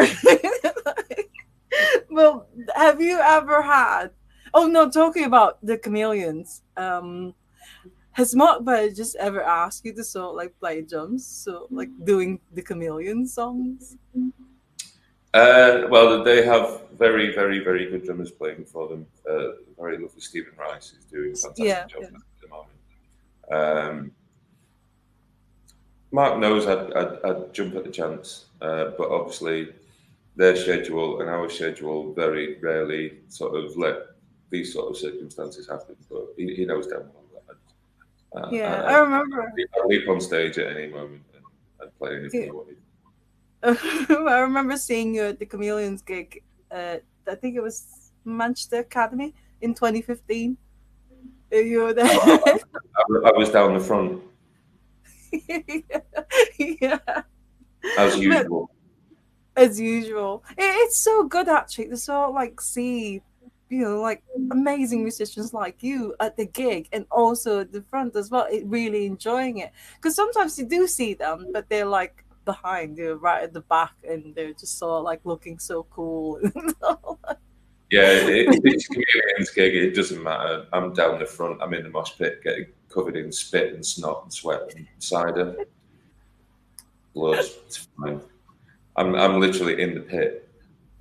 Well, have you ever had? Oh no, talking about the chameleons. Has Mark Bay just ever asked you to sort of like play drums? So like doing the chameleon songs? Well, they have very, very, very good drummers playing for them. Very lovely Stephen Rice is doing a Yeah. fantastic job at the moment. Um, Mark knows I'd jump at the chance, but obviously their schedule and our schedule very rarely sort of let these sort of circumstances happen. But he knows damn well that Yeah, I remember. I'd leap on stage at any moment and I'd play anything Yeah. he wanted. I remember seeing you at the Chameleons gig. I think it was Manchester Academy in 2015. You were I, there. I was down the front Yeah, as but usual. as usual, it's so good actually to sort of like see, like amazing musicians like you at the gig and also at the front as well. It really enjoying it because sometimes you do see them, but they're like behind you, right at the back, and they're just sort of like looking so cool. Yeah, if it's comedian's gig, it doesn't matter. I'm down the front. I'm in the mosh pit, getting covered in spit and snot and sweat and cider, blood. It's fine. I'm literally in the pit.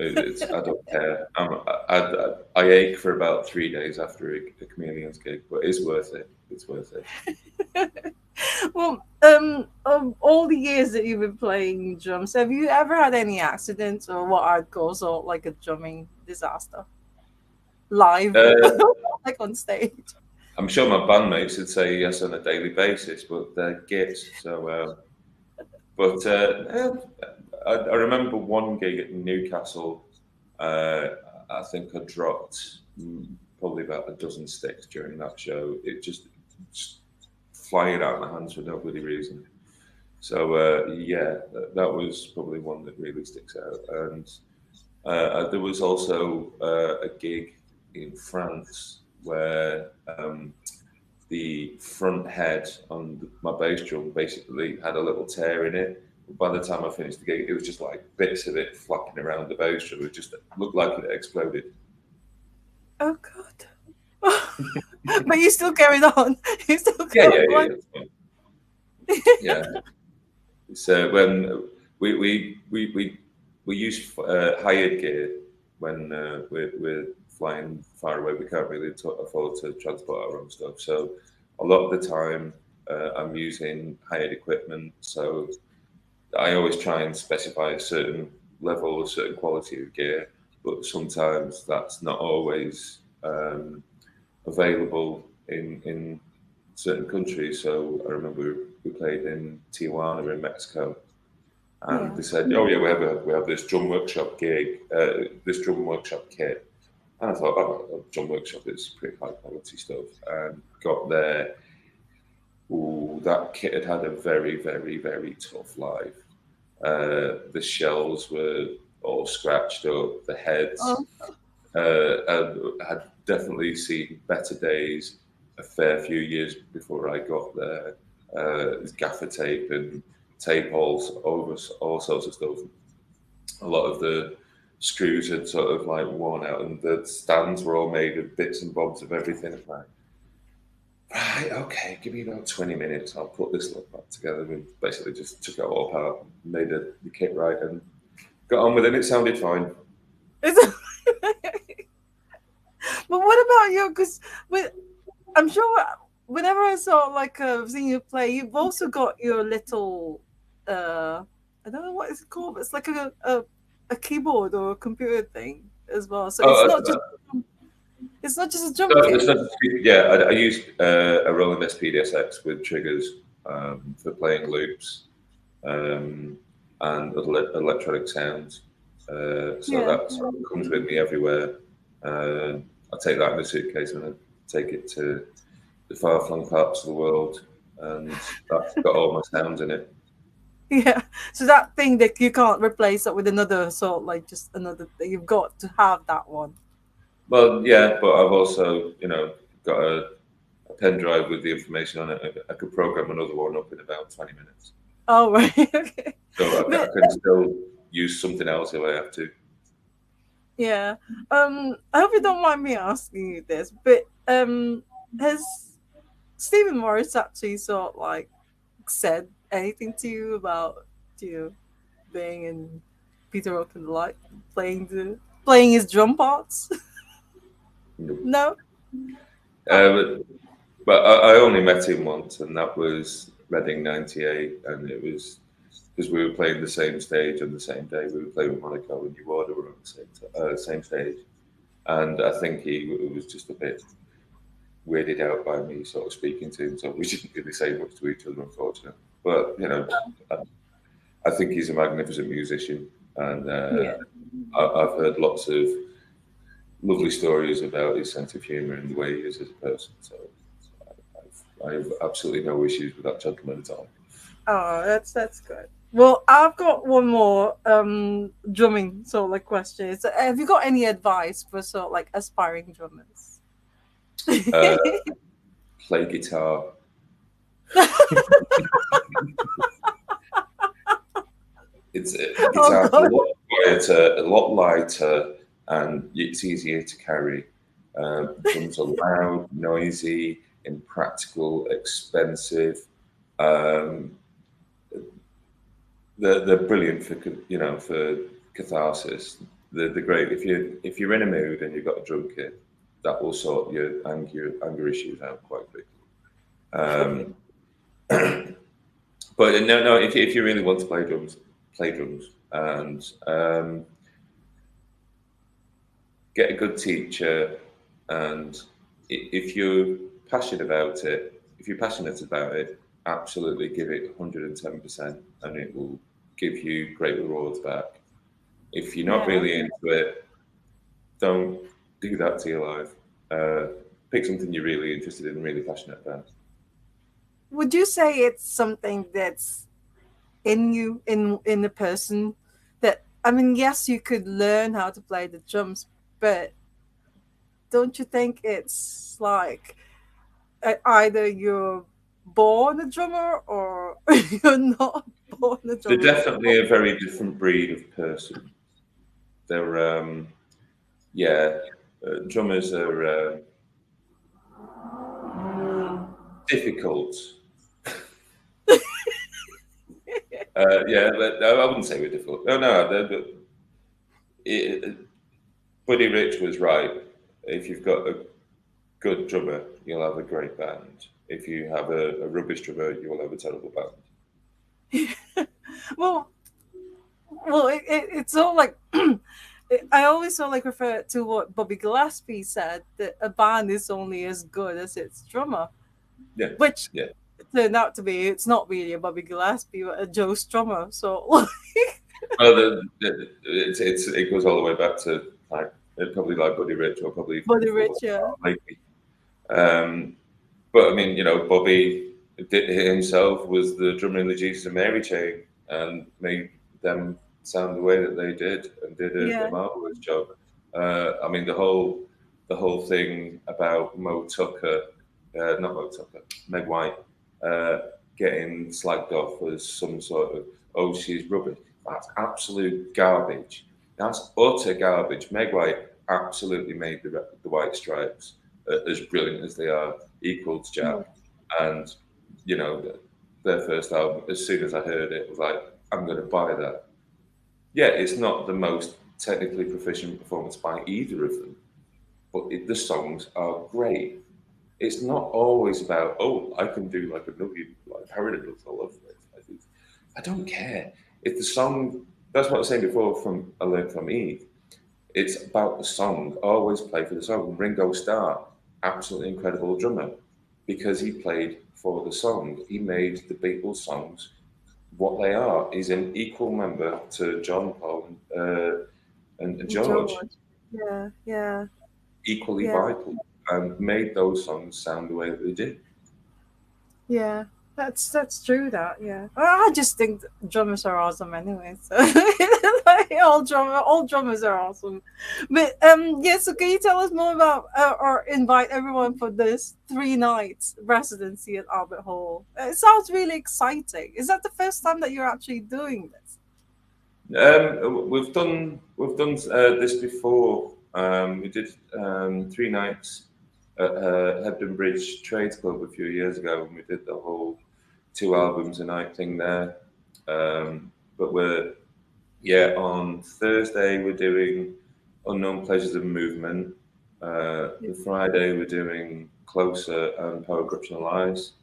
I don't care. I ache for about 3 days after a chameleon's gig, but it's worth it. It's worth it. Well, of all the years that you've been playing drums, have you ever had any accidents or what I'd call sort of like a drumming disaster live, Uh, like on stage? I'm sure my bandmates would say yes on a daily basis, but they're gits. So, I remember one gig at Newcastle. Uh, I think I dropped probably about a dozen sticks during that show. It just flying out of my hands for no bloody reason. So yeah, that was probably one that really sticks out. And there was also a gig in France where the front head on my bass drum basically had a little tear in it. But by the time I finished the gig, it was just like bits of it flapping around the bass drum. It just looked like it exploded. Oh God! But you still carried on. You still Yeah, carried yeah, on. yeah, yeah. So when we use hired gear when we're flying far away. We can't really afford to transport our own stuff. So a lot of the time, I'm using hired equipment. So I always try and specify a certain level, a certain quality of gear, but sometimes that's not always available in certain countries. So I remember we played in Tijuana in Mexico, and Yeah. they said, "Oh yeah, we have this drum workshop gig, this drum workshop kit." And I thought, "Oh, drum workshop is pretty high quality stuff." And got there. Ooh, that kit had a very, very, very tough life. The shells were all scratched up. The heads Oh, had definitely seen better days a fair few years before I got there. Gaffer tape and tape holes over all sorts of stuff. A lot of the screws had sort of like worn out, and the stands were all made of bits and bobs of everything. Like, right, okay, give me about 20 minutes. I'll put this lot back together. And basically just took it all apart, made the kit right, and got on with it. It sounded fine. it's- but what about you? Because I'm sure whenever I saw like seeing you play, you've also got your little I don't know what it's called, but it's like a keyboard or a computer thing as well. So Oh, it's not just a drum so it's kit. not, yeah, I used a Roland SPDSX with triggers for playing loops um, and electronic sounds. So Yeah. that comes with me everywhere. I take that in a suitcase and I take it to the far-flung parts of the world, and that's got all my sounds in it. Yeah. So that thing that you can't replace it with another sort like just another thing. You've got to have that one. Well, yeah, but I've also, got a pen drive with the information on it. I could program another one up in about 20 minutes. Oh, right. Okay. So I But can still use something else if I have to. yeah. I hope you don't mind me asking you this, but has Stephen Morris actually sort of like said anything to you about you being in Peter Rock and the Light, playing his drum parts? No. No. Oh, Uh, but I only met him once, and that was Reading '98, and it was because we were playing the same stage on the same day. We were playing with Monaco and New Order were on the same stage, and I think he was just a bit weirded out by me sort of speaking to him, so we didn't really say much to each other, unfortunately. But I, I think he's a magnificent musician, and yeah. I've heard lots of lovely stories about his sense of humour and the way he is as a person. So I have absolutely no issues with that gentleman at all. Oh, that's good. Well, I've got one more drumming sort of like question. So, have you got any advice for sort of like aspiring drummers? Uh, Play guitar. Oh Guitar's a God. lot quieter, a lot lighter, and it's easier to carry. Drums are loud, noisy, impractical, expensive. Um, they're brilliant for for catharsis. They're great if you're in a mood and you've got a drum kit, that will sort your anger issues out quite quickly. Um, but no, if you really want to play drums, and get a good teacher, and if you're passionate about it, if you're passionate about it, absolutely give it 110%, and it will give you great rewards back. If you're not Yeah. really into it, don't do that to your life. Uh, Pick something you're really interested in and really passionate about. Would you say it's something that's in you, in the person? That I mean, yes, you could learn how to play the drums, but don't you think it's like either you're born a drummer or you're not born a They're drummer? definitely a very different breed of person. They're yeah, drummers are difficult. Yeah, I wouldn't say we're difficult. No, no, it, Buddy Rich was right. If you've got a good drummer, you'll have a great band. If you have a rubbish drummer, you will have a terrible band. well, it's all like I always sort of like refer to what Bobby Gillespie said, that a band is only as good as its drummer, Yeah, which yeah. turned out to be it's not really a Bobby Gillespie but a Joe Strummer. So Well, it goes all the way back to like probably like Buddy Rich or probably even Buddy before Rich, yeah, maybe. Um, but I mean, Bobby himself was the drummer in the Jesus and Mary chain and made them sound the way that they did and did a yeah, marvelous job. I mean, the whole thing about Mo Tucker, not Mo Tucker, Meg White, uh, getting slagged off as some sort of oh she's rubbish. That's absolute garbage. That's utter garbage. Meg White absolutely made the White Stripes as brilliant as they are, equal to Jack. yeah, And you know, their first album, as soon as I heard it, I was like, I'm going to buy that. Yeah, it's not the most technically proficient performance by either of them, but the songs are great. It's not always about, oh, I can do like a million like parodies. I love it. I don't care if the song. That's what I was saying before. From I learned from Eve. It's about the song. Always play for the song. Ringo Starr, absolutely incredible drummer, because he played for the song. He made the Beatles songs what they are. He's an equal member to John, Paul, and George, George, yeah, yeah, equally yeah, vital, and made those songs sound the way that they did. yeah. That's true. That yeah, I just think drummers are awesome anyway. So like, all drummers are awesome. But yeah. So can you tell us more about or invite everyone for this 3 nights residency at Albert Hall? It sounds really exciting. Is that the first time that you're actually doing this? We've done this before. We did 3 nights at Hebden Bridge Trades Club a few years ago, and we did the whole 2 albums a night thing there. But we're Yeah, on Thursday we're doing Unknown Pleasures of Movement. The Friday we're doing Closer and Power Corruption and Lies,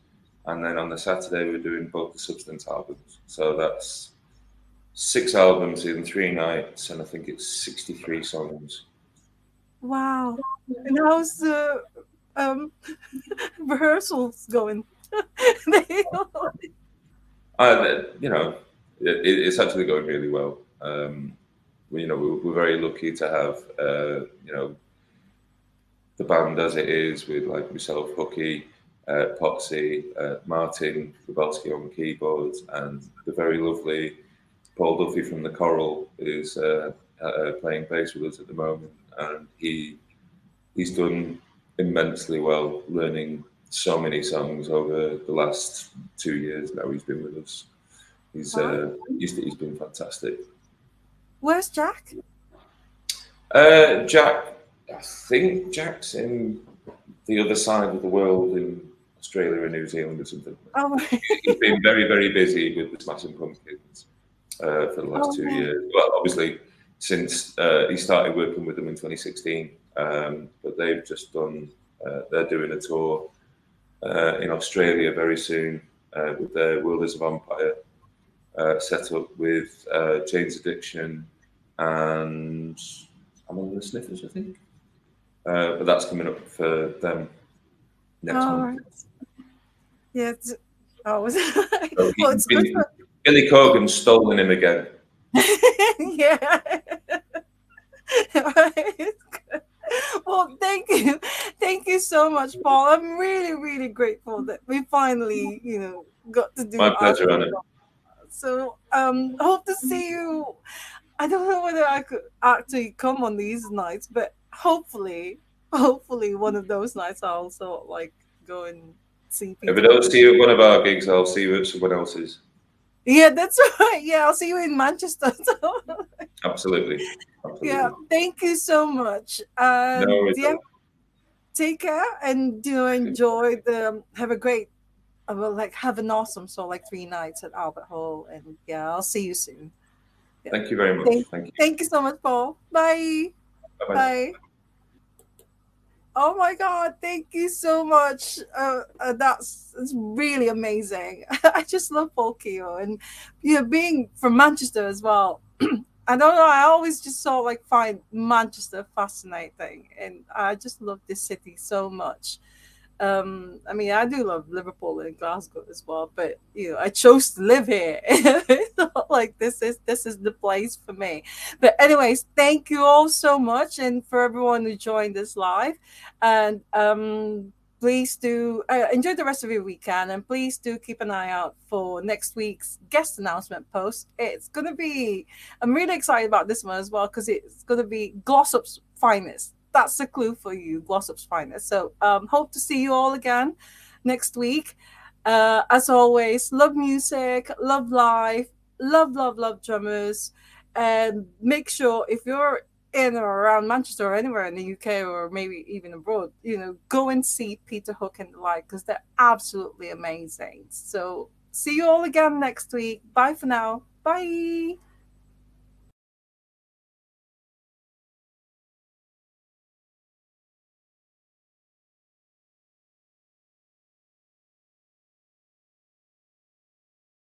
and then on the Saturday we're doing both the Substance albums. So that's 6 albums in 3 nights, and I think it's 63 songs. Wow. And how's the um rehearsals going? They- You know, it's actually going really well. We're very lucky to have the band as it is, with like myself, Hooky, Potsy, Martin Grabowski on keyboards, and the very lovely Paul Duffy from the Coral is playing bass with us at the moment, and he's done immensely well, learning so many songs over the last 2 years now. He's been with us. He's wow. uh, he's been fantastic. Where's Jack? Jack, I think Jack's in the other side of the world in Australia and New Zealand or something. Oh, He's been very, very busy with the Smashing Pumpkins for the last oh two yeah. years. Well, obviously, since he started working with them in 2016, but they've just done. They're doing a tour in Australia very soon with their World as a Vampire set up with Jane's Addiction and Among the Sniffers, I think. But that's coming up for them next All month. right. Yeah. Oh, So well, it's good for Billy Corgan's stolen him again. yeah. Right. Well, thank you so much, Paul. I'm really, really grateful that we finally, got to do My our. pleasure, Anna. So, hope to see you. I don't know whether I could actually come on these nights, but hopefully, one of those nights I'll also like go and see If I Peter don't Hook. see you at one of our gigs, I'll see you at someone else's. Yeah, that's right. Yeah, I'll see you in Manchester. So, Absolutely. yeah, Absolutely. thank you so much. No And worries. yeah, take care and enjoy the have a great well, like have an awesome so like 3 nights at Albert Hall, and yeah, I'll see you soon. Yeah. Thank you very much. Thank Thank you. thank you so much, Paul. Bye. Bye bye. Bye. Oh my God, thank you so much. That's really amazing. I just love Paul Kehoe, and being from Manchester as well. I don't know. I always just sort of like find Manchester fascinating, and I just love this city so much. I mean, I do love Liverpool and Glasgow as well, but I chose to live here. It's not like this is the place for me. But anyways, thank you all so much, and for everyone who joined this live, and please do enjoy the rest of your weekend, and please do keep an eye out for next week's guest announcement post. It's gonna be. I'm really excited about this one as well because it's gonna be Glossop's finest. That's the clue for you, Glossop's finest. So hope to see you all again next week. As always, love music, love life, love drummers, and make sure if you're in or around Manchester or anywhere in the UK or maybe even abroad, go and see Peter Hook and the like because they're absolutely amazing. So see you all again next week. Bye for now. Bye.